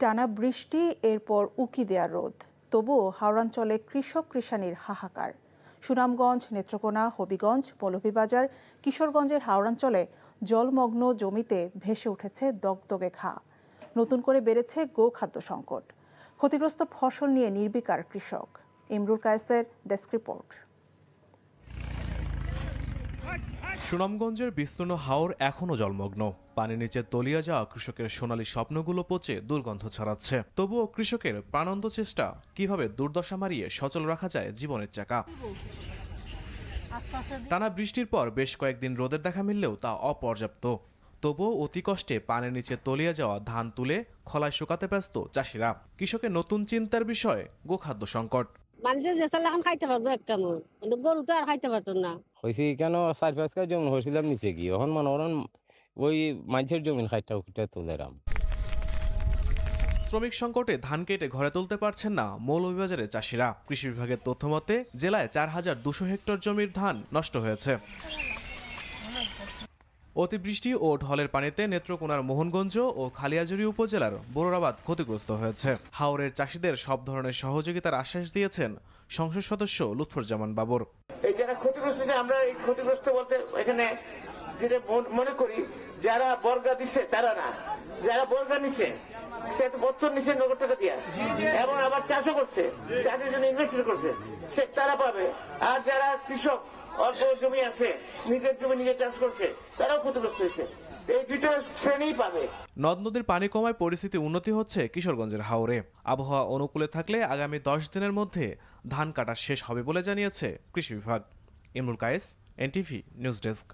টানা বৃষ্টি, এরপর উকি দেয়া রোদ, তবুও হাওড়াঞ্চলে কৃষক কৃষানির হাহাকার। সুনামগঞ্জ, নেত্রকোনা, হবিগঞ্জ, মৌলভীবাজার, কিশোরগঞ্জের হাওড়াঞ্চলে জলমগ্ন জমিতে ভেসে উঠেছে দগদগে ঘা। নতুন করে বেড়েছে গোখাদ্য সংকট। ক্ষতিগ্রস্ত ফসল নিয়ে নির্বিকার কৃষক। ইমরুল কায়েসের ডেস্ক রিপোর্ট। সুনামগঞ্জের বিস্তীর্ণ হাওর এখনো জলমগ্ন। পানির নিচে তলিয়ে যাওয়া কৃষকের সোনালী স্বপ্নগুলো পচে দুর্গন্ধ ছড়াচ্ছে। তবুও কৃষকের প্রাণান্ত চেষ্টা, কিভাবে দুর্দশা মারিয়ে সচল রাখা যায় জীবনের চাকা। টানা বৃষ্টির পর বেশ কয়েকদিন রোদের দেখা মিললেও তা অপর্যাপ্ত। তবুও অতি কষ্টে পানির নিচে তলিয়ে যাওয়া ধান তুলে খলায় শুকাতে ব্যস্ত চাষিরা। কৃষকের নতুন চিন্তার বিষয় গোখাদ্য সংকট। মানুষের যে চাল এখন খাইতে পারবো একটা মন, কিন্তু গরু তো আর খাইতে পারতো না। হয়েছি কেন 4-5 কাজ জমি হয়েছিলাম নিচে গিয়ে, এখন মানে ওই মানুষের জমিন খাইটা তুলেরাম। শ্রমিক সংকটে ধান কেটে ঘরে তুলতে পারছেন না মৌলভীবাজারের চাষিরা। কৃষি বিভাগের তথ্য মতে জেলায় 4200 হেক্টর জমির ধান নষ্ট হয়েছে। অতিবৃষ্টি ও ঢলের পানিতে নেত্রকোনার মোহনগঞ্জ ও খালিয়াজুড়ি উপজেলার বোরোরাবাদ ক্ষতিগ্রস্ত হয়েছে। হাওরের চাষিদের সব ধরনের সহযোগিতার আশ্বাস দিয়েছেন সংসদ সদস্য লুৎফুজ্জামান বাবর। এই যারা ক্ষতিগ্রস্ত, আমরা এই ক্ষতিগ্রস্ত বলতে এখানে যেটা মনে করি, যারা বর্গা দিচ্ছে তারা না, যারা বর্গা নিচ্ছে সে তো বছর নিচ্ছে নগদ টাকা দিয়া, এবং আবার চাষও করছে, চাষের জন্য ইনভেস্টমেন্ট করছে, সে তারা পাবে। আর যারা কৃষক অল্প জমি আছে, নিজের জমি নিজে চাষ করছে, তারাও ক্ষতিগ্রস্ত হয়েছে। এই দুটো শ্রেণী পাবে। নদ নদীর পানি কমায় পরিস্থিতি উন্নতি হচ্ছে কিশোরগঞ্জের হাওরে। আবহাওয়া অনুকূলে থাকলে আগামী 10 দিনের মধ্যে ধান কাটা শেষ হবে বলে জানিয়েছে কৃষি বিভাগ। Imrul Kayes, NTV news desk.